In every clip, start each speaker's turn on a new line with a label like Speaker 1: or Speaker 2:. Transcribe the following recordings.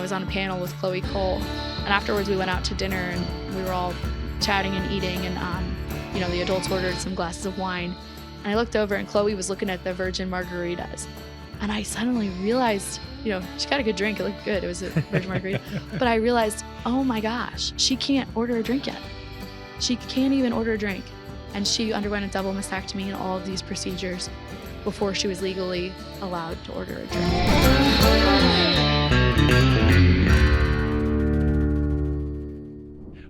Speaker 1: was on a panel with Chloe Cole. And afterwards we went out to dinner and we were all chatting and eating, and the adults ordered some glasses of wine. And I looked over and Chloe was looking at the virgin margaritas. And I suddenly realized, she got a good drink. It looked good. It was a virgin margarita. But I realized, oh my gosh, she can't order a drink yet. She can't even order a drink. And she underwent a double mastectomy and all of these procedures before she was legally allowed to order a drink.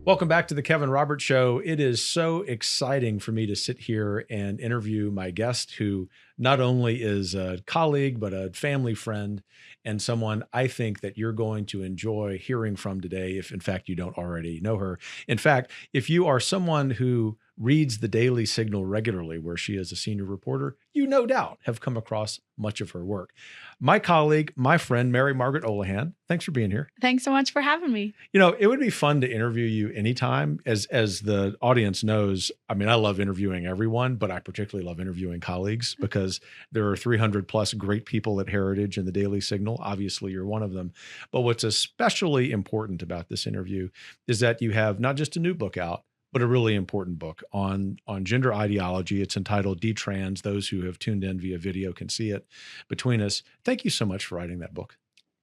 Speaker 2: Welcome back to the Kevin Roberts Show. It is so exciting for me to sit here and interview my guest, who not only is a colleague, but a family friend and someone I think that you're going to enjoy hearing from today, if in fact you don't already know her. In fact, if you are someone who reads the Daily Signal regularly, where she is a senior reporter, you no doubt have come across much of her work. My colleague, my friend, Margaret Olohan, thanks for being here.
Speaker 1: Thanks so much for having me.
Speaker 2: It would be fun to interview you anytime. As the audience knows, I love interviewing everyone, but I particularly love interviewing colleagues because there are 300 plus great people at Heritage and the Daily Signal. Obviously, you're one of them. But what's especially important about this interview is that you have not just a new book out, but a really important book on gender ideology. It's entitled DeTrans. Those who have tuned in via video can see it between us. Thank you so much for writing that book.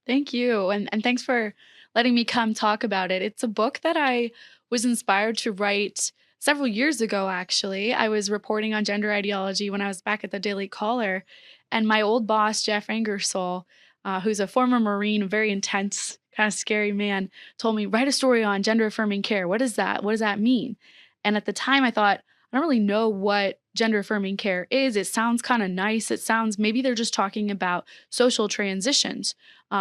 Speaker 1: Thank you. And thanks for letting me come talk about it. It's a book that I was inspired to write several years ago, actually. I was reporting on gender ideology when I was back at the Daily Caller. And my old boss, Jeff Ingersoll, who's a former Marine, very intense, kind of scary man, told me, write a story on gender-affirming care. What is that? What does that mean? And at the time I thought, I don't really know what gender-affirming care is. It sounds kind of nice. It sounds, maybe they're just talking about social transitions,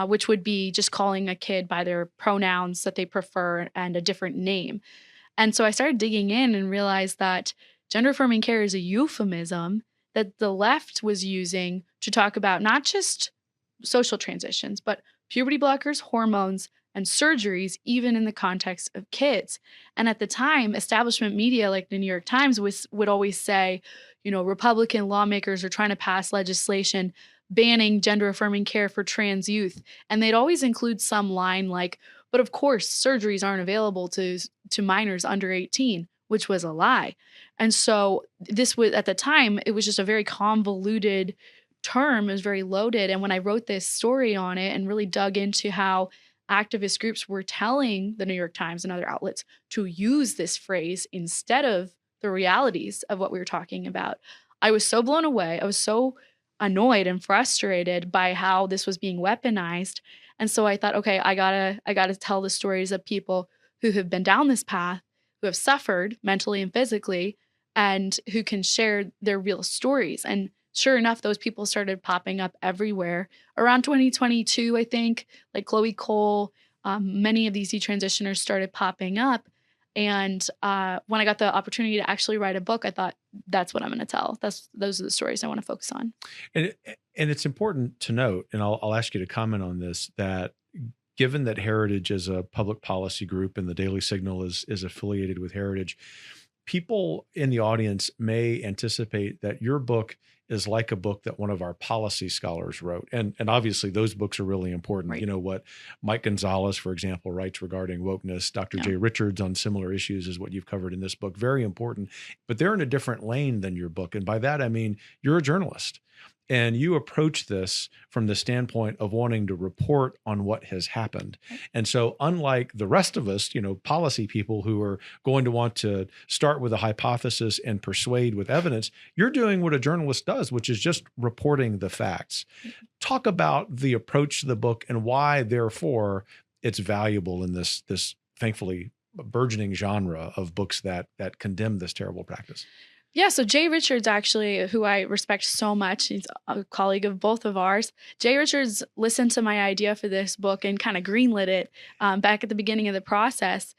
Speaker 1: which would be just calling a kid by their pronouns that they prefer and a different name. And so I started digging in and realized that gender-affirming care is a euphemism that the left was using to talk about not just social transitions, but puberty blockers, hormones, and surgeries, even in the context of kids. And at the time, establishment media like the New York Times would always say, Republican lawmakers are trying to pass legislation banning gender-affirming care for trans youth. And they'd always include some line like, but of course, surgeries aren't available to minors under 18, which was a lie. And so this was, at the time, it was just a very convoluted term. It was very loaded. And when I wrote this story on it and really dug into how activist groups were telling the New York Times and other outlets to use this phrase instead of the realities of what we were talking about, I was so blown away. I was so annoyed and frustrated by how this was being weaponized. And so I thought, okay, I gotta tell the stories of people who have been down this path, who have suffered mentally and physically, and who can share their real stories. And sure enough, those people started popping up everywhere. Around 2022, I think, like Chloe Cole, many of these detransitioners started popping up. And when I got the opportunity to actually write a book, I thought, that's what I'm going to tell. Those are the stories I want to focus on.
Speaker 2: And it's important to note, and I'll ask you to comment on this, that given that Heritage is a public policy group and the Daily Signal is affiliated with Heritage, people in the audience may anticipate that your book is like a book that one of our policy scholars wrote. And obviously those books are really important.
Speaker 1: Right.
Speaker 2: What Mike Gonzalez, for example, writes regarding wokeness, Dr. Jay Richards on similar issues is what you've covered in this book. Very important, but they're in a different lane than your book. And by that, I mean, you're a journalist. And you approach this from the standpoint of wanting to report on what has happened. And so unlike the rest of us, policy people who are going to want to start with a hypothesis and persuade with evidence, you're doing what a journalist does, which is just reporting the facts. Talk about the approach to the book and why, therefore, it's valuable in this thankfully burgeoning genre of books that condemn this terrible practice.
Speaker 1: Yeah, so Jay Richards, actually, who I respect so much, he's a colleague of both of ours. Jay Richards listened to my idea for this book and kind of greenlit it back at the beginning of the process.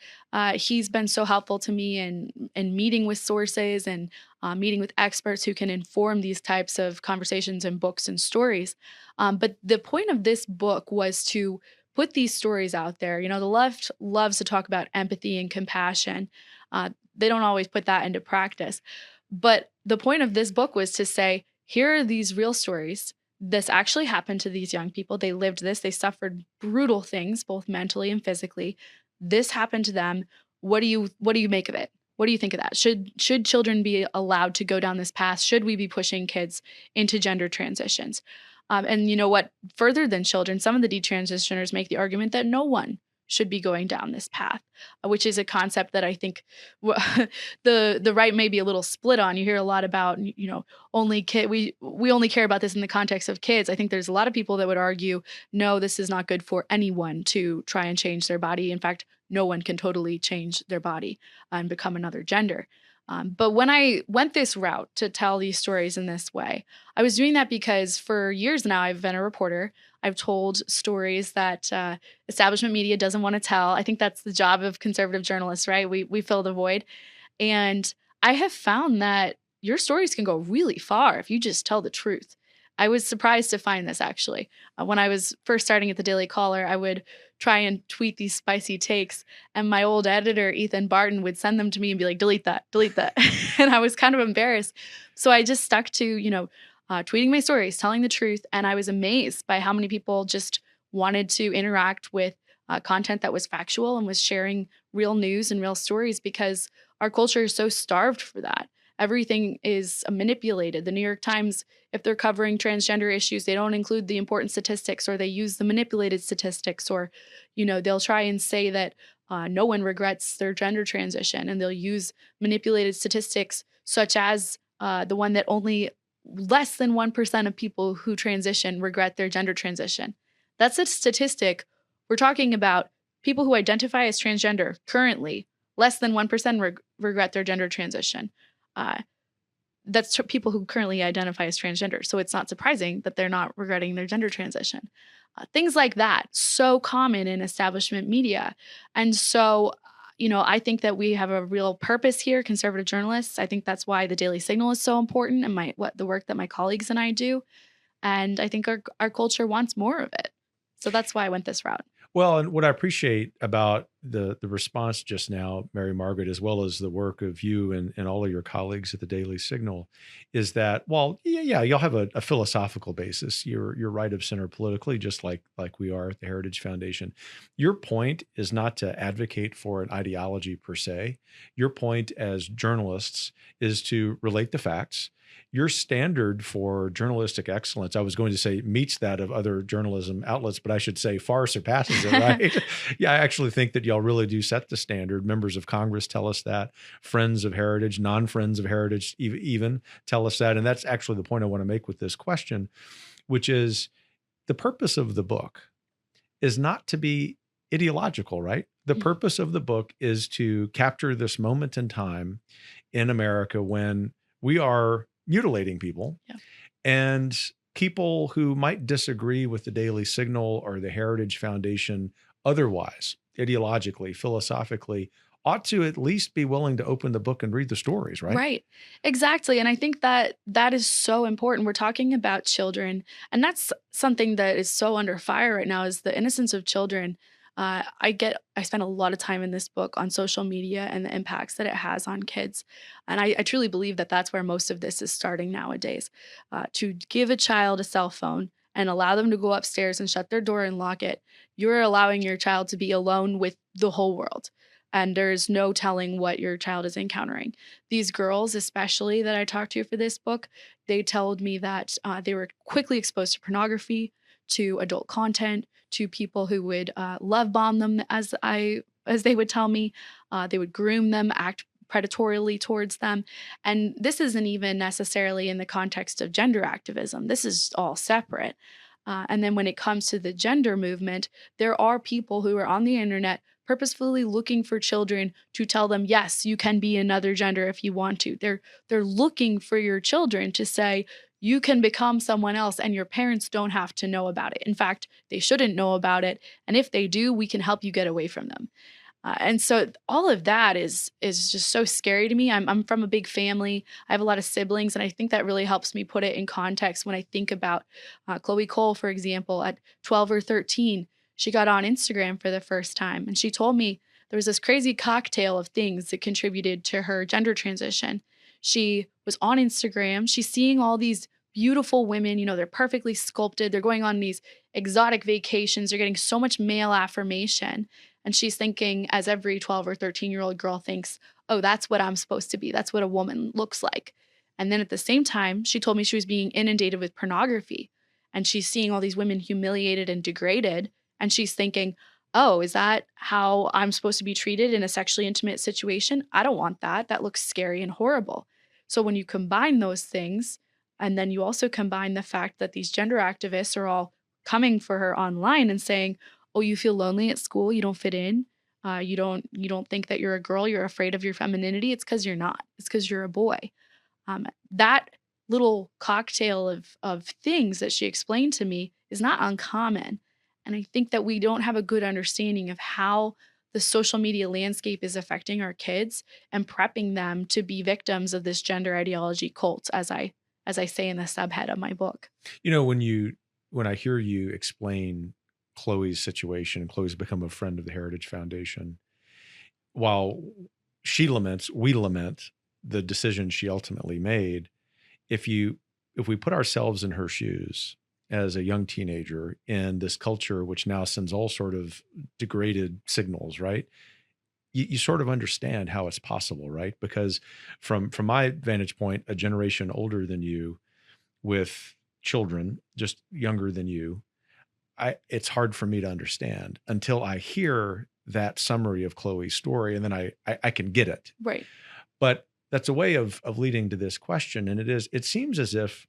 Speaker 1: He's been so helpful to me in meeting with sources and meeting with experts who can inform these types of conversations and books and stories. But the point of this book was to put these stories out there. The left loves to talk about empathy and compassion. They don't always put that into practice. But the point of this book was to say, here are these real stories. this actually happened to these young people. They lived this. They suffered brutal things, both mentally and physically. This happened to them. What do you make of it? What do you think of that? Should children be allowed to go down this path? Should we be pushing kids into gender transitions? And you know what? Further than children, some of the detransitioners make the argument that no one should be going down this path, which is a concept that I think the right may be a little split on. You hear a lot about, only kid. We only care about this in the context of kids. I think there's a lot of people that would argue, no, this is not good for anyone to try and change their body. In fact, no one can totally change their body and become another gender. But when I went this route to tell these stories in this way, I was doing that because for years now, I've been a reporter. I've told stories that establishment media doesn't want to tell. I think that's the job of conservative journalists, right? We fill the void. And I have found that your stories can go really far if you just tell the truth. I was surprised to find this actually. When I was first starting at the Daily Caller, I would try and tweet these spicy takes, and my old editor, Ethan Barton, would send them to me and be like, delete that, delete that. And I was kind of embarrassed. So I just stuck to, tweeting my stories, telling the truth. And I was amazed by how many people just wanted to interact with content that was factual and was sharing real news and real stories, because our culture is so starved for that. Everything is manipulated. The New York Times, if they're covering transgender issues, they don't include the important statistics, or they use the manipulated statistics, or, they'll try and say that no one regrets their gender transition, and they'll use manipulated statistics such as the one that only less than 1% of people who transition regret their gender transition. That's a statistic. We're talking about people who identify as transgender currently, less than 1% regret their gender transition. That's people who currently identify as transgender. So it's not surprising that they're not regretting their gender transition. Things like that, so common in establishment media. And so, I think that we have a real purpose here, conservative journalists. I think that's why the Daily Signal is so important, and the work that my colleagues and I do. And I think our culture wants more of it. So that's why I went this route.
Speaker 2: Well, and what I appreciate about the response just now, Mary Margaret, as well as the work of you and all of your colleagues at the Daily Signal, is that, well, yeah, you'll have a philosophical basis. You're right of center politically, just like we are at the Heritage Foundation. Your point is not to advocate for an ideology per se. Your point as journalists is to relate the facts. Your standard for journalistic excellence, I was going to say meets that of other journalism outlets, but I should say far surpasses it, right? Yeah, I actually think that y'all really do set the standard. Members of Congress tell us that. Friends of Heritage, non-friends of Heritage even tell us that. And that's actually the point I want to make with this question, which is the purpose of the book is not to be ideological, right? The purpose of the book is to capture this moment in time in America when we are mutilating people, and people who might disagree with the Daily Signal or the Heritage Foundation otherwise, ideologically, philosophically, ought to at least be willing to open the book and read the stories, right?
Speaker 1: Right. Exactly. And I think that is so important. We're talking about children, and that's something that is so under fire right now, is the innocence of children. I spend a lot of time in this book on social media and the impacts that it has on kids. And I truly believe that that's where most of this is starting nowadays. To give a child a cell phone and allow them to go upstairs and shut their door and lock it, you're allowing your child to be alone with the whole world. And there's no telling what your child is encountering. These girls, especially that I talked to for this book, they told me that they were quickly exposed to pornography, to adult content, to people who would love bomb them, as they would tell me. They would groom them, act predatorily towards them. And this isn't even necessarily in the context of gender activism. This is all separate. And then when it comes to the gender movement, there are people who are on the internet purposefully looking for children to tell them, yes, you can be another gender if you want to. They're looking for your children to say, you can become someone else and your parents don't have to know about it. In fact, they shouldn't know about it. And if they do, we can help you get away from them. And so all of that is just so scary to me. I'm from a big family. I have a lot of siblings, and I think that really helps me put it in context when I think about Chloe Cole, for example, at 12 or 13. She got on Instagram for the first time, and she told me there was this crazy cocktail of things that contributed to her gender transition. She was on Instagram. She's seeing all these beautiful women, they're perfectly sculpted. They're going on these exotic vacations. They're getting so much male affirmation. And she's thinking, as every 12 or 13-year-old girl thinks, oh, that's what I'm supposed to be. That's what a woman looks like. And then at the same time, she told me she was being inundated with pornography. And she's seeing all these women humiliated and degraded. And she's thinking, oh, is that how I'm supposed to be treated in a sexually intimate situation? I don't want that. That looks scary and horrible. So when you combine those things, and then you also combine the fact that these gender activists are all coming for her online and saying, "Oh, you feel lonely at school, you don't fit in. You don't think that you're a girl, you're afraid of your femininity. It's because you're not. It's because you're a boy." That little cocktail of things that she explained to me is not uncommon. And I think that we don't have a good understanding of how the social media landscape is affecting our kids and prepping them to be victims of this gender ideology cult, as I say in the subhead of my book.
Speaker 2: When I hear you explain Chloe's situation, and Chloe's become a friend of the Heritage Foundation, while we lament the decision she ultimately made. If we put ourselves in her shoes as a young teenager in this culture, which now sends all sort of degraded signals, right? You sort of understand how it's possible, right? Because from my vantage point, a generation older than you with children, just younger than you, it's hard for me to understand until I hear that summary of Chloe's story, and then I can get it.
Speaker 1: Right.
Speaker 2: But that's a way of leading to this question. And it seems as if,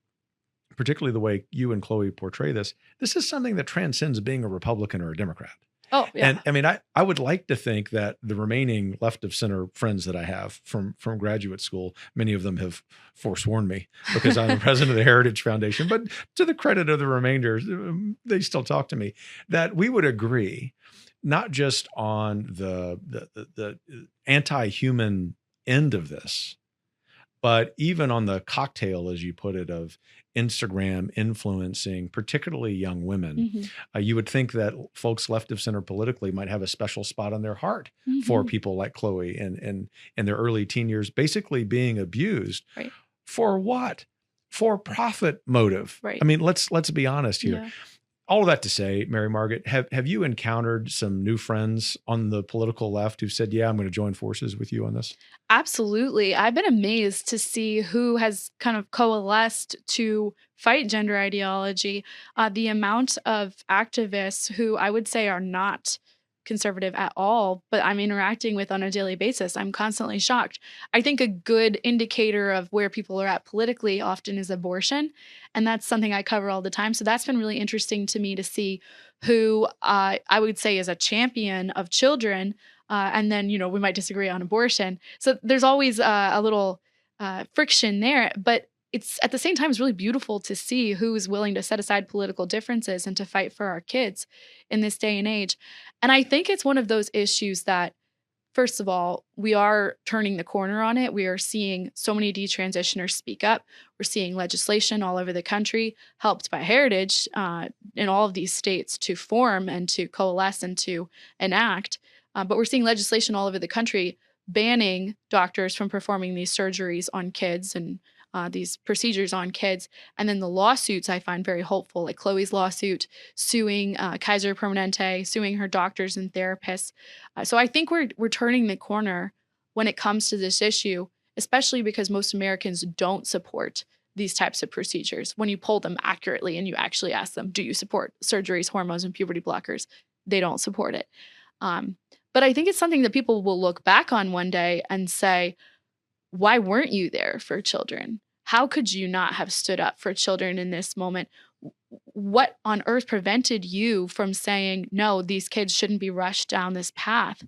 Speaker 2: particularly the way you and Chloe portray this is something that transcends being a Republican or a Democrat.
Speaker 1: Oh, yeah.
Speaker 2: And I mean, I would like to think that the remaining left of center friends that I have from graduate school, many of them have forsworn me because I'm the president of the Heritage Foundation, but to the credit of the remainder, they still talk to me, that we would agree, not just on the anti-human end of this, but even on the cocktail, as you put it, of Instagram influencing particularly young women.
Speaker 1: Mm-hmm.
Speaker 2: You would think that folks left of center politically might have a special spot on their heart
Speaker 1: Mm-hmm.
Speaker 2: for people like Chloe and in their early teen years, basically being abused.
Speaker 1: Right.
Speaker 2: For what? For profit motive.
Speaker 1: Right.
Speaker 2: I mean, let's be honest here.
Speaker 1: Yeah.
Speaker 2: All of that to say, Mary Margaret, have you encountered some new friends on the political left who've said, yeah, I'm going to join forces with you on this?
Speaker 1: Absolutely. I've been amazed to see who has kind of coalesced to fight gender ideology. The amount of activists who I would say are not conservative at all, but I'm interacting with on a daily basis. I'm constantly shocked. I think a good indicator of where people are at politically often is abortion. And that's something I cover all the time. So that's been really interesting to me to see who I would say is a champion of children. And then, we might disagree on abortion. So there's always a little friction there. But it's at the same time, it's really beautiful to see who is willing to set aside political differences and to fight for our kids in this day and age. And I think it's one of those issues that, first of all, we are turning the corner on it. We are seeing so many detransitioners speak up. We're seeing legislation all over the country, helped by Heritage in all of these states to form and to coalesce and to enact. But we're seeing legislation all over the country banning doctors from performing these surgeries on kids and these procedures on kids. And then the lawsuits I find very hopeful, like Chloe's lawsuit suing Kaiser Permanente, suing her doctors and therapists. So I think we're turning the corner when it comes to this issue, especially because most Americans don't support these types of procedures. When you poll them accurately and you actually ask them, do you support surgeries, hormones, and puberty blockers? They don't support it. But I think it's something that people will look back on one day and say, why weren't you there for children? How could you not have stood up for children in this moment? What on earth prevented you from saying, no, these kids shouldn't be rushed down this path?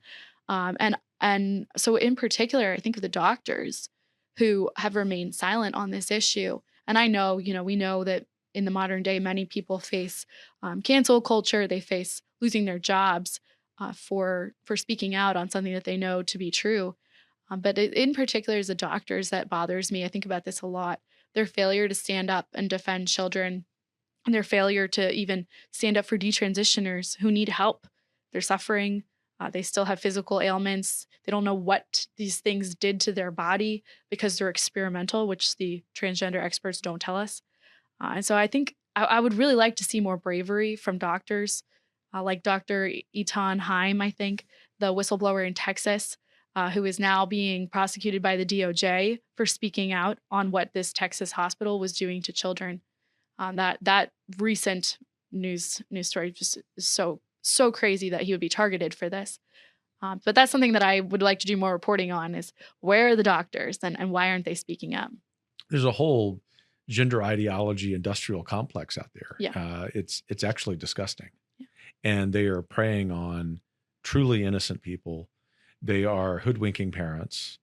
Speaker 1: And so in particular, I think of the doctors who have remained silent on this issue. And I know, we know that in the modern day, many people face cancel culture. They face losing their jobs for speaking out on something that they know to be true. But in particular, is the doctors that bothers me. I think about this a lot. Their failure to stand up and defend children, and their failure to even stand up for detransitioners who need help. They're suffering. They still have physical ailments. They don't know what these things did to their body because they're experimental, which the transgender experts don't tell us. And so I think I would really like to see more bravery from doctors, like Dr. Etan Heim, I think, the whistleblower in Texas, who is now being prosecuted by the DOJ for speaking out on what this Texas hospital was doing to children. That recent news story just is so crazy that he would be targeted for this. But that's something that I would like to do more reporting on is where are the doctors and why aren't they speaking up?
Speaker 2: There's a whole gender ideology industrial complex out there.
Speaker 1: Yeah.
Speaker 2: It's actually disgusting.
Speaker 1: Yeah.
Speaker 2: And they are preying on truly innocent people. They are hoodwinking parents,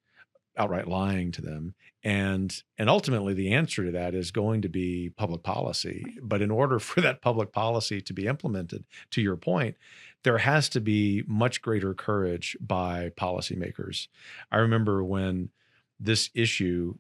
Speaker 2: outright lying to them. And ultimately the answer to that is going to be public policy.
Speaker 1: Right.
Speaker 2: But in order for that public policy to be implemented, to your point, there has to be much greater courage by policymakers. I remember when this issue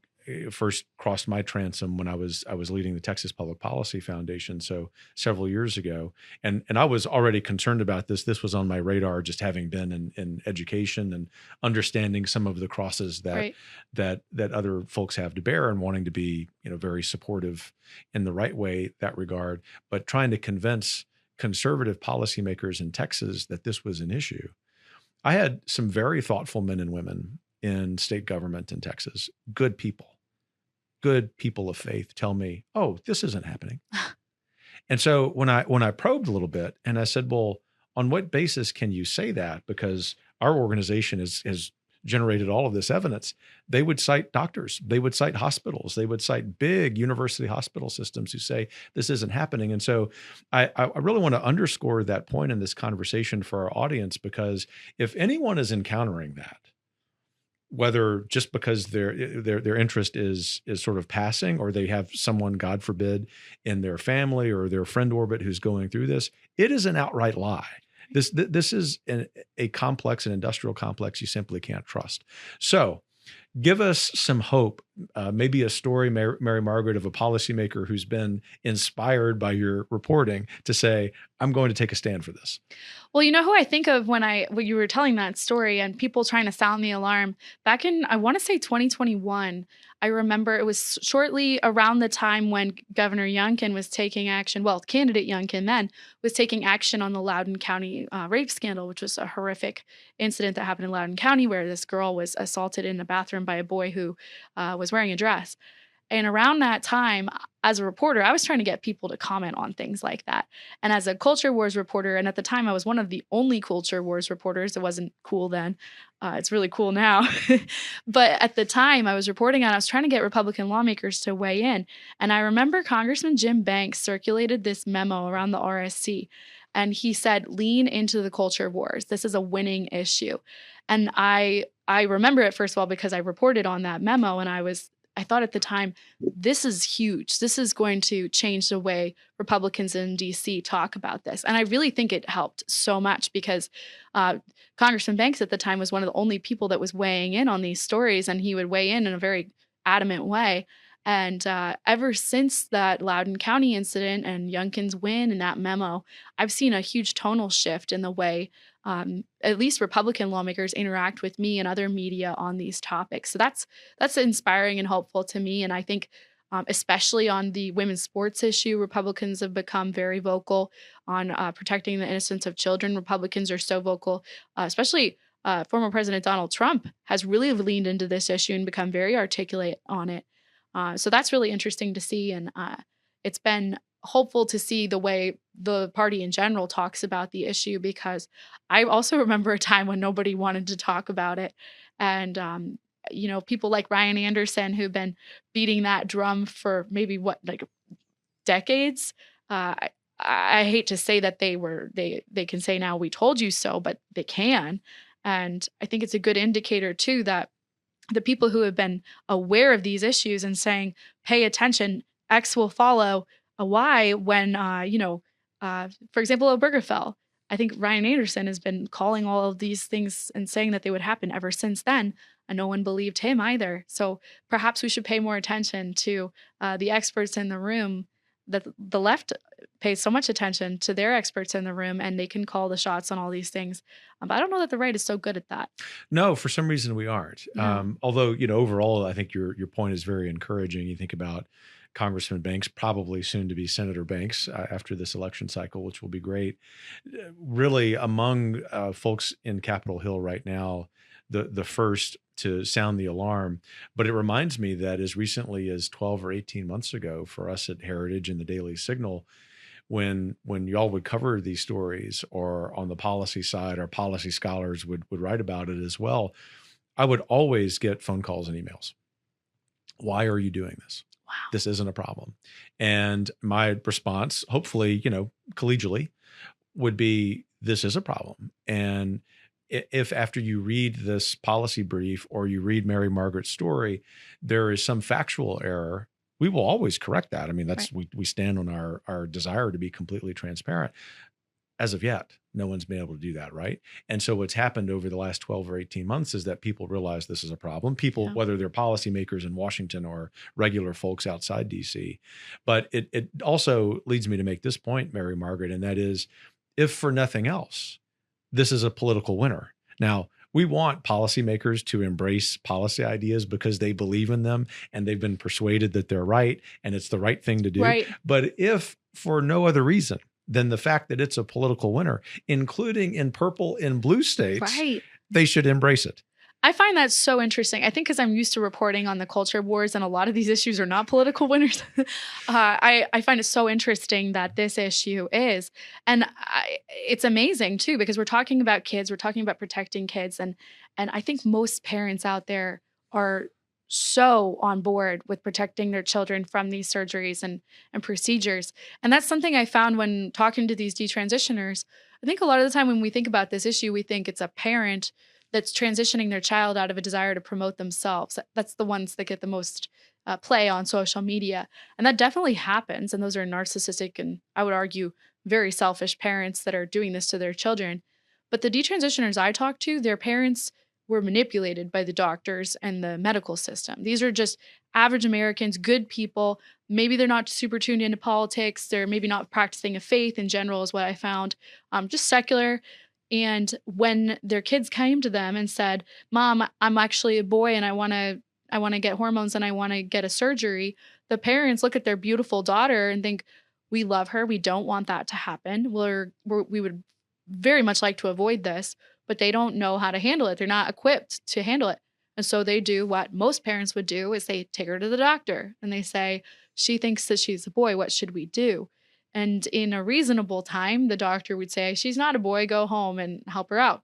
Speaker 2: first crossed my transom when I was leading the Texas Public Policy Foundation, so several years ago, and I was already concerned about this. This was on my radar, just having been in education and understanding some of the crosses that
Speaker 1: Right.
Speaker 2: that other folks have to bear, and wanting to be very supportive in the right way that regard, but trying to convince conservative policymakers in Texas that this was an issue. I had some very thoughtful men and women in state government in Texas, good people of faith, tell me, "Oh, this isn't happening." And so when I probed a little bit and I said, "Well, on what basis can you say that?" Because our organization has generated all of this evidence. They would cite doctors, they would cite hospitals, they would cite big university hospital systems who say this isn't happening. And so I really want to underscore that point in this conversation for our audience, because if anyone is encountering that, whether just because their interest is sort of passing, or they have someone, God forbid, in their family or their friend orbit who's going through this, it is an outright lie. This is a complex, an industrial complex you simply can't trust. So give us some hope, maybe a story, Mary Margaret, of a policymaker who's been inspired by your reporting to say, I'm going to take a stand for this.
Speaker 1: Well, you know who I think of when you were telling that story and people trying to sound the alarm back in, I want to say 2021. I remember it was shortly around the time when Governor Youngkin was taking action. Well, candidate Youngkin then was taking action on the Loudoun County rape scandal, which was a horrific incident that happened in Loudoun County where this girl was assaulted in a bathroom by a boy who was wearing a dress. And around that time, as a reporter, I was trying to get people to comment on things like that. And as a culture wars reporter, and at the time I was one of the only culture wars reporters, it wasn't cool then. It's really cool now. But at the time I was reporting on, I was trying to get Republican lawmakers to weigh in. And I remember Congressman Jim Banks circulated this memo around the RSC. And he said, lean into the culture wars. This is a winning issue. And I remember it, first of all, because I reported on that memo, and I thought at the time, this is huge. This is going to change the way Republicans in DC talk about this. And I really think it helped so much because Congressman Banks at the time was one of the only people that was weighing in on these stories, and he would weigh in a very adamant way. And ever since that Loudoun County incident and Youngkin's win and that memo, I've seen a huge tonal shift in the way at least Republican lawmakers interact with me and other media on these topics. So that's inspiring and hopeful to me. And I think especially on the women's sports issue, Republicans have become very vocal on protecting the innocence of children. Republicans are so vocal, especially former President Donald Trump has really leaned into this issue and become very articulate on it. So that's really interesting to see. And it's been hopeful to see the way the party in general talks about the issue, because I also remember a time when nobody wanted to talk about it. And, people like Ryan Anderson, who've been beating that drum for maybe like decades. I hate to say that they can say now we told you so, but they can. And I think it's a good indicator too that the people who have been aware of these issues and saying, pay attention, X will follow a Y when, for example, Obergefell. I think Ryan Anderson has been calling all of these things and saying that they would happen ever since then, and no one believed him either. So perhaps we should pay more attention to the experts in the room, that the left pays so much attention to their experts in the room, and they can call the shots on all these things. But I don't know that the right is so good at that.
Speaker 2: No, for some reason we aren't.
Speaker 1: No.
Speaker 2: Although, overall, I think your point is very encouraging. You think about Congressman Banks, probably soon to be Senator Banks after this election cycle, which will be great. Really, among folks in Capitol Hill right now, the first to sound the alarm. But it reminds me that as recently as 12 or 18 months ago, for us at Heritage and the Daily Signal, when y'all would cover these stories, or on the policy side, our policy scholars would write about it as well, I would always get phone calls and emails. Why are you doing this?
Speaker 1: Wow.
Speaker 2: This isn't a problem. And my response, hopefully, collegially, would be, this is a problem. And if after you read this policy brief or you read Mary Margaret's story, there is some factual error, we will always correct that. I mean, that's
Speaker 1: Right.
Speaker 2: we stand on our desire to be completely transparent. As of yet, no one's been able to do that, right? And so what's happened over the last 12 or 18 months is that people realize this is a problem. People,
Speaker 1: Yeah.
Speaker 2: whether they're policymakers in Washington or regular folks outside DC. But it also leads me to make this point, Mary Margaret, and that is, if for nothing else, this is a political winner. Now, we want policymakers to embrace policy ideas because they believe in them and they've been persuaded that they're right and it's the right thing to do.
Speaker 1: Right.
Speaker 2: But if for no other reason than the fact that it's a political winner, including in purple and blue states,
Speaker 1: Right.
Speaker 2: they should embrace it.
Speaker 1: I find that so interesting. I think because I'm used to reporting on the culture wars and a lot of these issues are not political winners. I find it so interesting that this issue is. And it's amazing too, because we're talking about kids, we're talking about protecting kids. And I think most parents out there are so on board with protecting their children from these surgeries and procedures. And that's something I found when talking to these detransitioners. I think a lot of the time when we think about this issue, we think it's a parent that's transitioning their child out of a desire to promote themselves. That's the ones that get the most play on social media. And that definitely happens. And those are narcissistic and, I would argue, very selfish parents that are doing this to their children. But the detransitioners I talk to, their parents were manipulated by the doctors and the medical system. These are just average Americans, good people. Maybe they're not super tuned into politics. They're maybe not practicing a faith in general, is what I found. Just secular. And when their kids came to them and said, "Mom, I'm actually a boy and I want to get hormones and I want to get a surgery," the parents look at their beautiful daughter and think, "We love her. We don't want that to happen. We would very much like to avoid this," but they don't know how to handle it. They're not equipped to handle it. And so they do what most parents would do, is they take her to the doctor and they say, "She thinks that she's a boy. What should we do?" And in a reasonable time, the doctor would say, "She's not a boy, go home and help her out."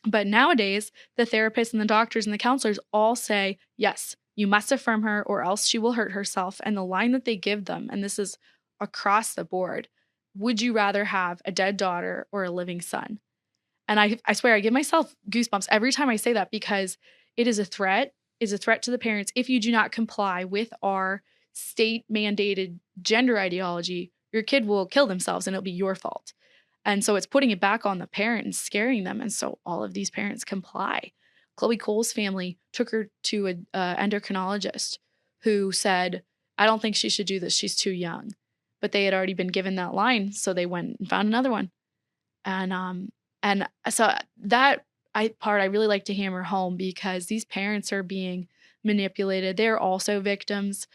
Speaker 1: But nowadays, the therapists and the doctors and the counselors all say, "Yes, you must affirm her or else she will hurt herself." And the line that they give them, and this is across the board, "Would you rather have a dead daughter or a living son?" And I swear I give myself goosebumps every time I say that, because it is a threat, to the parents. If you do not comply with our state mandated gender ideology, your kid will kill themselves and it'll be your fault. And so it's putting it back on the parent and scaring them. And so all of these parents comply. Chloe Cole's family took her to an endocrinologist who said, "I don't think she should do this. She's too young." But they had already been given that line. So they went and found another one. And so that part I really like to hammer home, because these parents are being manipulated. They're also victims.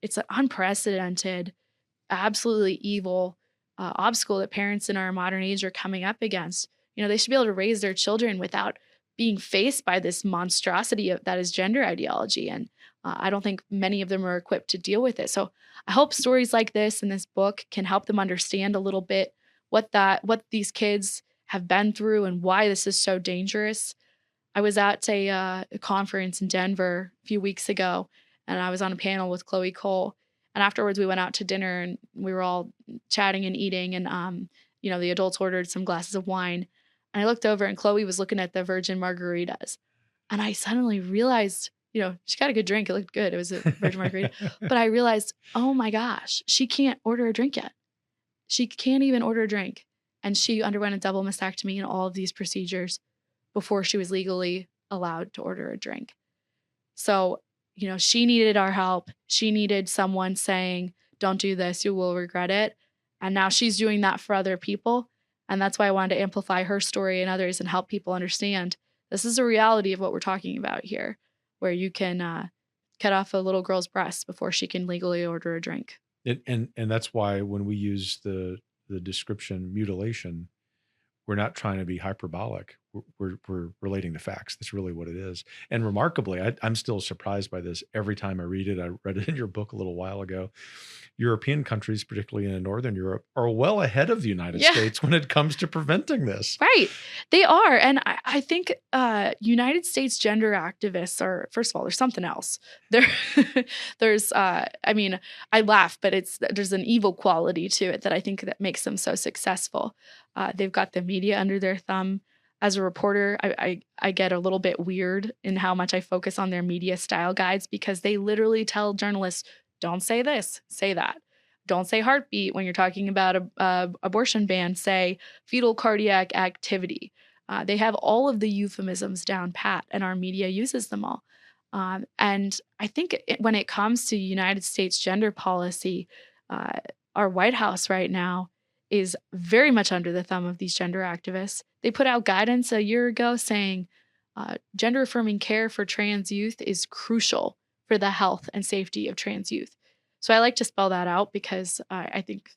Speaker 1: It's an unprecedented, absolutely evil obstacle that parents in our modern age are coming up against. They should be able to raise their children without being faced by this monstrosity that is gender ideology. And I don't think many of them are equipped to deal with it. So I hope stories like this in this book can help them understand a little bit what these kids have been through and why this is so dangerous. I was at a conference in Denver a few weeks ago, and I was on a panel with Chloe Cole. And afterwards, we went out to dinner, and we were all chatting and eating. And the adults ordered some glasses of wine. And I looked over, and Chloe was looking at the virgin margaritas. And I suddenly realized, she got a good drink. It looked good. It was a virgin margarita. But I realized, oh my gosh, she can't order a drink yet. She can't even order a drink. And she underwent a double mastectomy and all of these procedures before she was legally allowed to order a drink. So, she needed our help. She needed someone saying, "Don't do this, you will regret it." And now she's doing that for other people. And that's why I wanted to amplify her story and others and help people understand this is a reality of what we're talking about here, where you can cut off a little girl's breast before she can legally order a drink.
Speaker 2: And that's why when we use the description mutilation, we're not trying to be hyperbolic. We're relating to facts. That's really what it is. And remarkably, I'm still surprised by this every time I read it. I read it in your book a little while ago. European countries, particularly in Northern Europe, are well ahead of the United
Speaker 1: Yeah.
Speaker 2: States when it comes to preventing this.
Speaker 1: Right. They are. And I think United States gender activists are, first of all, there's something else. There, there's, I mean, I laugh, but there's an evil quality to it that I think that makes them so successful. They've got the media under their thumb. As a reporter, I get a little bit weird in how much I focus on their media style guides, because they literally tell journalists, don't say this, say that. Don't say heartbeat when you're talking about a abortion ban. Say fetal cardiac activity. They have all of the euphemisms down pat, and our media uses them all. And I think when it comes to United States gender policy, our White House right now is very much under the thumb of these gender activists. They put out guidance a year ago saying gender affirming care for trans youth is crucial for the health and safety of trans youth. So I like to spell that out because I think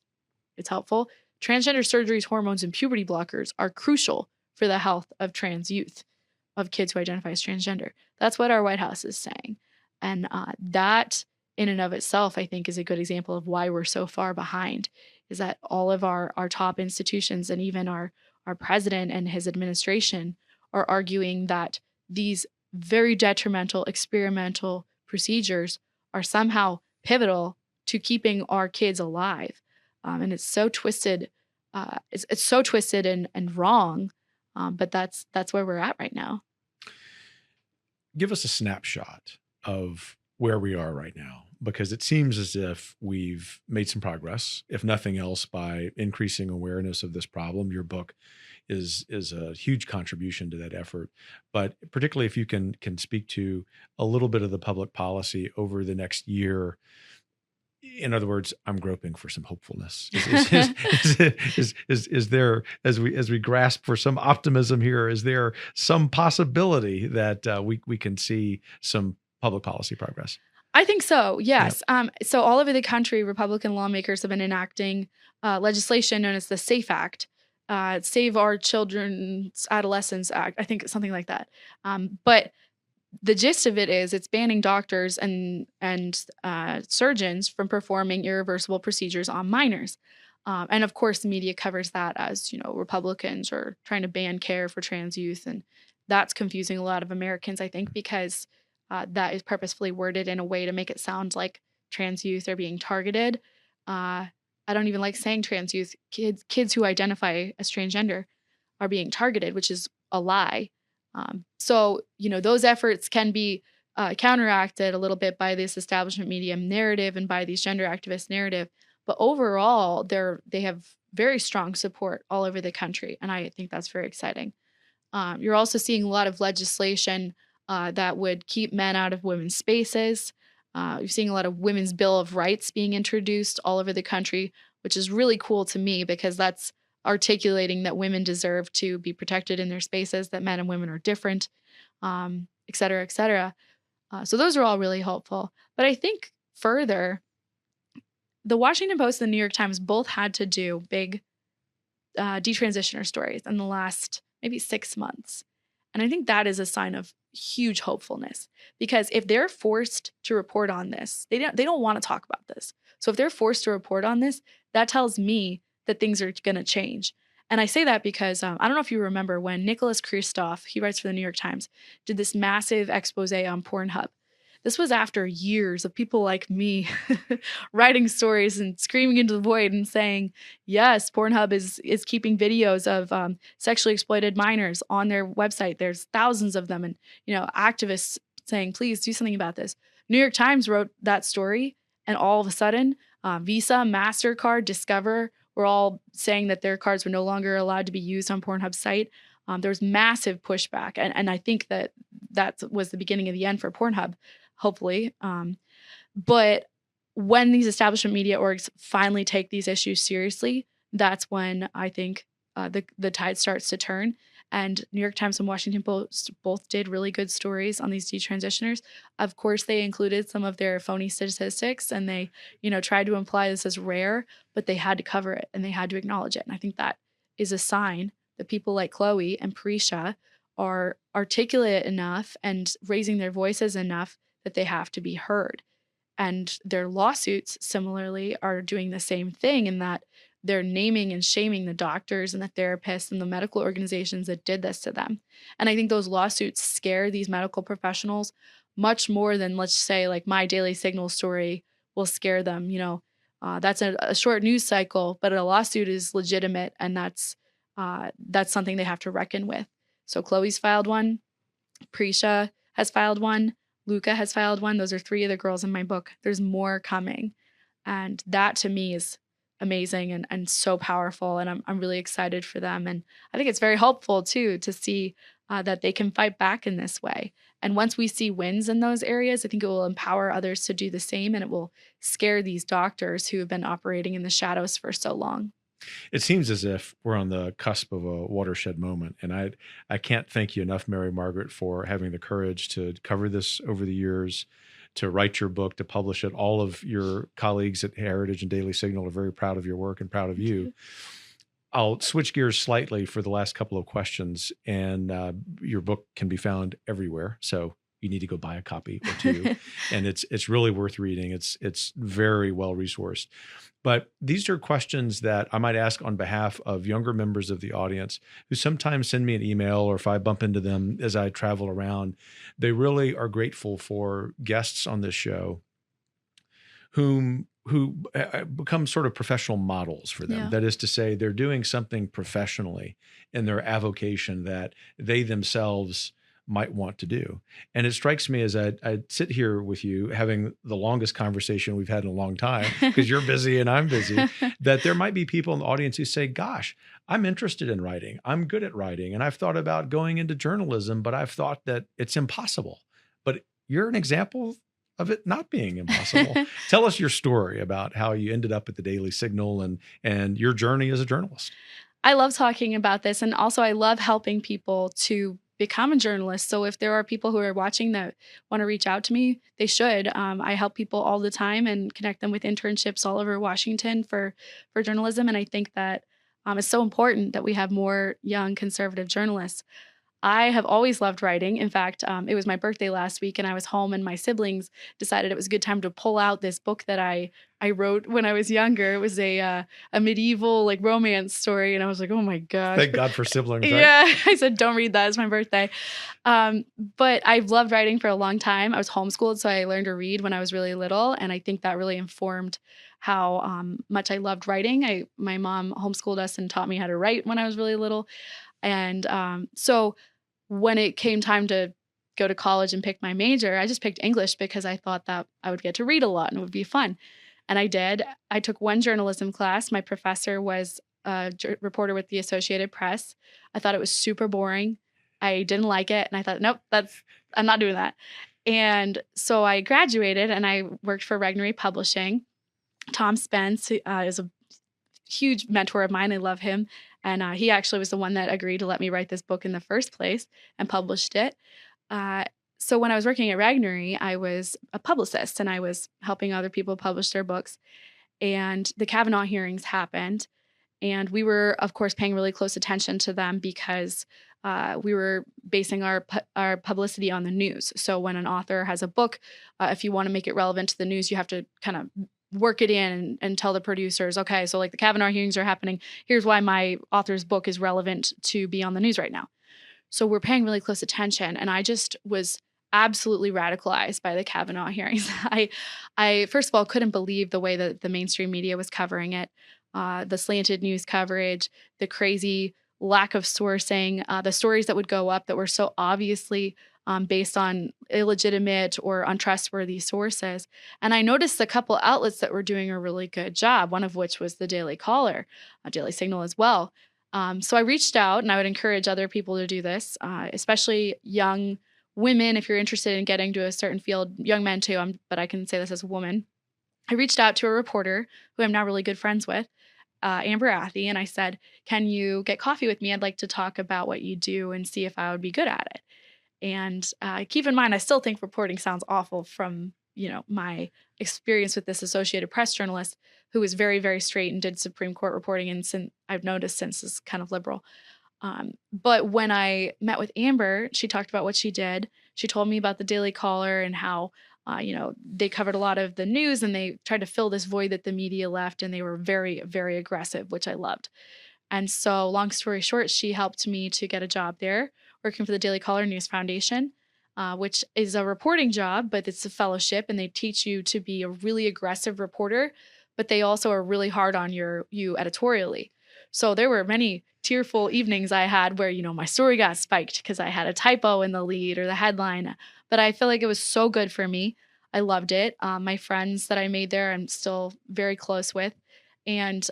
Speaker 1: it's helpful. Transgender surgeries, hormones, and puberty blockers are crucial for the health of trans youth, of kids who identify as transgender. That's what our White House is saying. And that in and of itself, I think, is a good example of why we're so far behind, is that all of our top institutions and even our president and his administration are arguing that these very detrimental experimental procedures are somehow pivotal to keeping our kids alive. And it's so twisted. It's so twisted and wrong. But that's where we're at right now.
Speaker 2: Give us a snapshot of where we are right now, because it seems as if we've made some progress, if nothing else, by increasing awareness of this problem. Your book is a huge contribution to that effort. But particularly if you can speak to a little bit of the public policy over the next year. In other words, I'm groping for some hopefulness. Is there, as we grasp for some optimism here, is there some possibility that we can see some public policy progress?
Speaker 1: I think so, yes. Yep. So all over the country, Republican lawmakers have been enacting legislation known as the SAFE Act, Save Our Children's Adolescents Act, I think something like that. But the gist of it is it's banning doctors and surgeons from performing irreversible procedures on minors. And of course, the media covers that as, Republicans are trying to ban care for trans youth. And that's confusing a lot of Americans, I think, because that is purposefully worded in a way to make it sound like trans youth are being targeted. I don't even like saying trans youth. Kids who identify as transgender are being targeted, which is a lie. So, those efforts can be counteracted a little bit by this establishment media narrative and by these gender activist narrative. But overall, they have very strong support all over the country. And I think that's very exciting. You're also seeing a lot of legislation that would keep men out of women's spaces. You're seeing a lot of women's Bill of Rights being introduced all over the country, which is really cool to me because that's articulating that women deserve to be protected in their spaces, that men and women are different, et cetera, et cetera. So those are all really helpful. But I think further, the Washington Post and the New York Times both had to do big detransitioner stories in the last maybe 6 months. And I think that is a sign of huge hopefulness, because if they're forced to report on this, they don't want to talk about this. So if they're forced to report on this, that tells me that things are going to change. And I say that because I don't know if you remember when Nicholas Kristof, he writes for the New York Times, did this massive expose on Pornhub. This was after years of people like me writing stories and screaming into the void and saying, yes, Pornhub is keeping videos of sexually exploited minors on their website. There's thousands of them. And, activists saying, please do something about this. New York Times wrote that story. And all of a sudden, Visa, MasterCard, Discover were all saying that their cards were no longer allowed to be used on Pornhub's site. There was massive pushback. And I think that was the beginning of the end for Pornhub, hopefully. But when these establishment media orgs finally take these issues seriously, that's when I think the tide starts to turn. And New York Times and Washington Post both did really good stories on these detransitioners. Of course, they included some of their phony statistics, and they, tried to imply this as rare, but they had to cover it and they had to acknowledge it. And I think that is a sign that people like Chloe and Prisha are articulate enough and raising their voices enough that they have to be heard. And their lawsuits, similarly, are doing the same thing in that they're naming and shaming the doctors and the therapists and the medical organizations that did this to them. And I think those lawsuits scare these medical professionals much more than, let's say, like my Daily Signal story will scare them. That's a short news cycle, but a lawsuit is legitimate, and that's something they have to reckon with. So Chloe's filed one, Prisha has filed one, Luca has filed one. Those are 3 of the girls in my book. There's more coming. And that to me is amazing and so powerful. And I'm really excited for them. And I think it's very helpful too to see that they can fight back in this way. And once we see wins in those areas, I think it will empower others to do the same. And it will scare these doctors who have been operating in the shadows for so long.
Speaker 2: It seems as if we're on the cusp of a watershed moment. And I can't thank you enough, Mary Margaret, for having the courage to cover this over the years, to write your book, to publish it. All of your colleagues at Heritage and Daily Signal are very proud of your work and proud of you. I'll switch gears slightly for the last couple of questions. And your book can be found everywhere. So you need to go buy a copy or 2. And it's really worth reading. It's very well resourced. But these are questions that I might ask on behalf of younger members of the audience who sometimes send me an email, or if I bump into them as I travel around, they really are grateful for guests on this show who become sort of professional models for them.
Speaker 1: Yeah.
Speaker 2: That is to say, they're doing something professionally in their avocation that they themselves might want to do. And it strikes me as I sit here with you having the longest conversation we've had in a long time, because you're busy and I'm busy, that there might be people in the audience who say, gosh, I'm interested in writing. I'm good at writing. And I've thought about going into journalism, but I've thought that it's impossible. But you're an example of it not being impossible. Tell us your story about how you ended up at the Daily Signal and your journey as a journalist.
Speaker 1: I love talking about this. And also I love helping people to become a journalist. So if there are people who are watching that want to reach out to me, they should. I help people all the time and connect them with internships all over Washington for journalism. And I think that it's so important that we have more young conservative journalists. I have always loved writing. In fact, it was my birthday last week and I was home and my siblings decided it was a good time to pull out this book that I wrote when I was younger. It was a medieval like romance story. And I was like, oh my gosh.
Speaker 2: Thank God for siblings, right?
Speaker 1: Yeah. I said, don't read that. It's my birthday. But I've loved writing for a long time. I was homeschooled, so I learned to read when I was really little. And I think that really informed how much I loved writing. My mom homeschooled us and taught me how to write when I was really little. And so when it came time to go to college and pick my major, I just picked English because I thought that I would get to read a lot and it would be fun. And I did. I took one journalism class. My professor was a reporter with the Associated Press. I thought it was super boring. I didn't like it. And I thought, nope, I'm not doing that. And so I graduated and I worked for Regnery Publishing. Tom Spence is a huge mentor of mine. I love him. And he actually was the one that agreed to let me write this book in the first place and published it. So when I was working at Regnery, I was a publicist and I was helping other people publish their books. And the Kavanaugh hearings happened. And we were, of course, paying really close attention to them because we were basing our publicity on the news. So when an author has a book, if you want to make it relevant to the news, you have to kind of work it in and tell the producers, okay, so like the Kavanaugh hearings are happening. Here's why my author's book is relevant to be on the news right now. So we're paying really close attention. And I just was absolutely radicalized by the Kavanaugh hearings. I first of all, couldn't believe the way that the mainstream media was covering it, the slanted news coverage, the crazy lack of sourcing, the stories that would go up that were so obviously based on illegitimate or untrustworthy sources. And I noticed a couple outlets that were doing a really good job, one of which was the Daily Caller, Daily Signal as well. So I reached out, and I would encourage other people to do this, especially young women. If you're interested in getting to a certain field, young men too, but I can say this as a woman. I reached out to a reporter who I'm now really good friends with, Amber Athey, and I said, "Can you get coffee with me? I'd like to talk about what you do and see if I would be good at it." And keep in mind, I still think reporting sounds awful from, my experience with this Associated Press journalist who was very, very straight and did Supreme Court reporting, and I've noticed since is kind of liberal. But when I met with Amber, she talked about what she did. She told me about the Daily Caller and how, they covered a lot of the news and they tried to fill this void that the media left, and they were very, very aggressive, which I loved. And so, long story short, she helped me to get a job there, working for the Daily Caller News Foundation, which is a reporting job, but it's a fellowship, and they teach you to be a really aggressive reporter, but they also are really hard on you editorially. So there were many tearful evenings I had where, my story got spiked because I had a typo in the lead or the headline. But I feel like it was so good for me. I loved it. My friends that I made there, I'm still very close with. And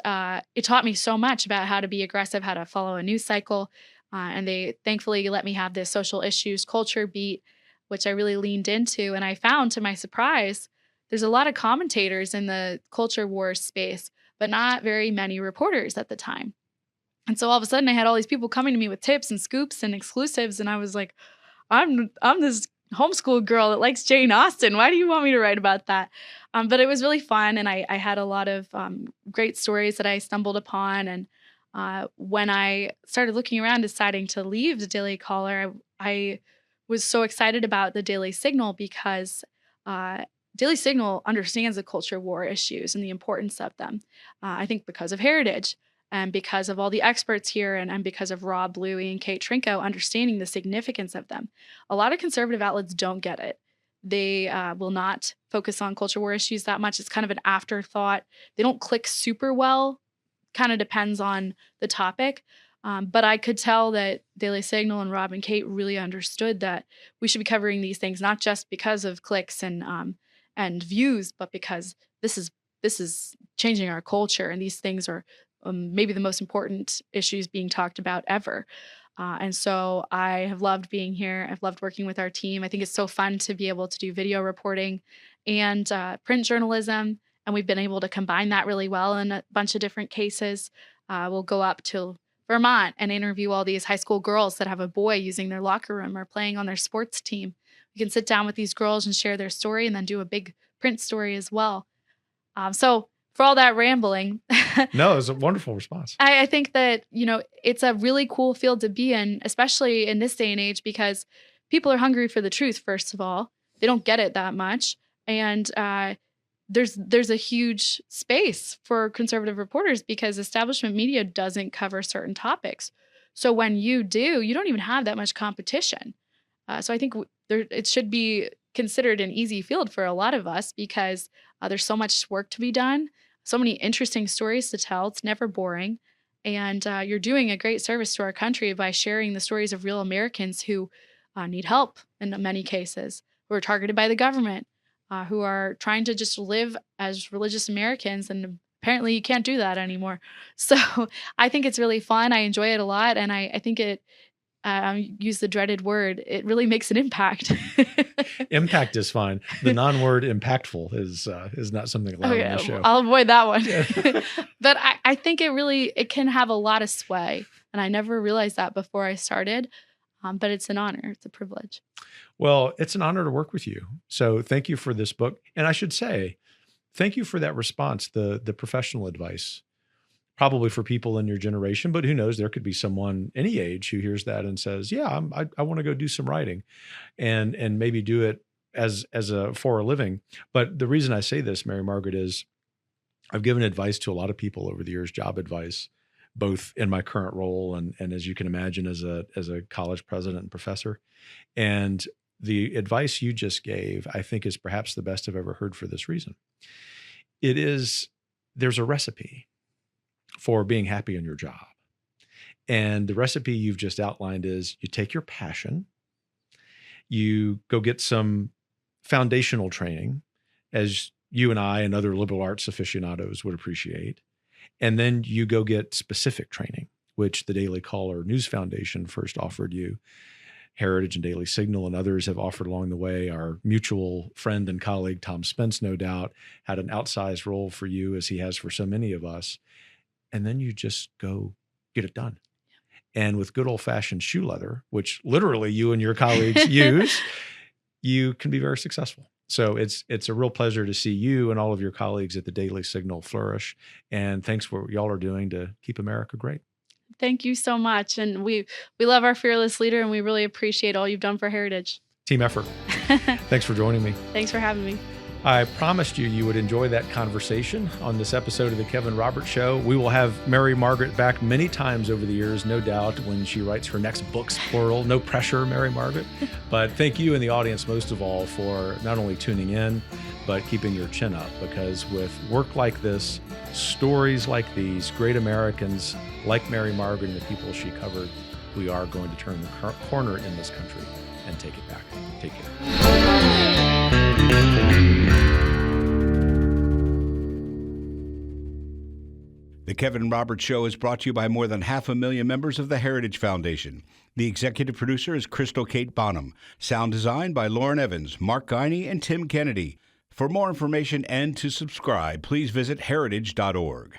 Speaker 1: it taught me so much about how to be aggressive, how to follow a news cycle. And they thankfully let me have this social issues culture beat, which I really leaned into. And I found, to my surprise, there's a lot of commentators in the culture wars space, but not very many reporters at the time. And so all of a sudden I had all these people coming to me with tips and scoops and exclusives. And I was like, I'm this homeschool girl that likes Jane Austen. Why do you want me to write about that? But it was really fun. And I had a lot of great stories that I stumbled upon. And when I started looking around, deciding to leave the Daily Caller, I was so excited about the Daily Signal because Daily Signal understands the culture war issues and the importance of them. I think because of heritage and because of all the experts here and because of Rob Bluey and Kate Trinko understanding the significance of them. A lot of conservative outlets don't get it. They will not focus on culture war issues that much. It's kind of an afterthought. They don't click super well. Kind of depends on the topic. But I could tell that Daily Signal and Rob and Kate really understood that we should be covering these things, not just because of clicks and views, but because this is changing our culture, and these things are maybe the most important issues being talked about ever. And so I have loved being here. I've loved working with our team. I think it's so fun to be able to do video reporting and print journalism. And we've been able to combine that really well in a bunch of different cases. We'll go up to Vermont and interview all these high school girls that have a boy using their locker room or playing on their sports team. We can sit down with these girls and share their story and then do a big print story as well. So for all that rambling.
Speaker 2: No, it was a wonderful response.
Speaker 1: I think that, it's a really cool field to be in, especially in this day and age, because people are hungry for the truth, first of all. They don't get it that much. And there's a huge space for conservative reporters because establishment media doesn't cover certain topics. So when you do, you don't even have that much competition. So I think it should be considered an easy field for a lot of us because there's so much work to be done, so many interesting stories to tell. It's never boring. And you're doing a great service to our country by sharing the stories of real Americans who need help in many cases, who are targeted by the government, who are trying to just live as religious Americans. And apparently you can't do that anymore. So I think it's really fun. I enjoy it a lot. And I think use the dreaded word, it really makes an impact.
Speaker 2: Impact is fine. The non-word impactful is not something allowed on the show.
Speaker 1: I'll avoid that one. But I think it can have a lot of sway. And I never realized that before I started. But it's an honor. It's a privilege.
Speaker 2: Well, it's an honor to work with you. So thank you for this book. And I should say, thank you for that response, the professional advice. Probably for people in your generation, but who knows, there could be someone any age who hears that and says, yeah, I want to go do some writing and maybe do it for a living. But the reason I say this, Mary Margaret, is I've given advice to a lot of people over the years, job advice, both in my current role and as you can imagine, as a college president and professor. And the advice you just gave, I think, is perhaps the best I've ever heard for this reason. There's a recipe for being happy in your job. And the recipe you've just outlined is you take your passion, you go get some foundational training, as you and I and other liberal arts aficionados would appreciate, and then you go get specific training, which the Daily Caller News Foundation first offered you. Heritage and Daily Signal and others have offered along the way. Our mutual friend and colleague, Tom Spence, no doubt, had an outsized role for you, as he has for so many of us. and then you just go get it done. And with good old-fashioned shoe leather, which literally you and your colleagues use, you can be very successful. So it's a real pleasure to see you and all of your colleagues at the Daily Signal flourish. And thanks for what y'all are doing to keep America great.
Speaker 1: Thank you so much. And we love our fearless leader, and we really appreciate all you've done for Heritage.
Speaker 2: Team effort. Thanks for joining me.
Speaker 1: Thanks for having me.
Speaker 2: I promised you would enjoy that conversation on this episode of The Kevin Roberts Show. We will have Mary Margaret back many times over the years, no doubt, when she writes her next books, plural. No pressure, Mary Margaret. But thank you and the audience most of all for not only tuning in, but keeping your chin up, because with work like this, stories like these, great Americans like Mary Margaret and the people she covered, we are going to turn the corner in this country and take it back. Take care.
Speaker 3: The Kevin Roberts Show is brought to you by more than 500,000 members of the Heritage Foundation. The executive producer is Crystal Kate Bonham. Sound design by Lauren Evans, Mark Guiney, and Tim Kennedy. For more information and to subscribe, please visit heritage.org.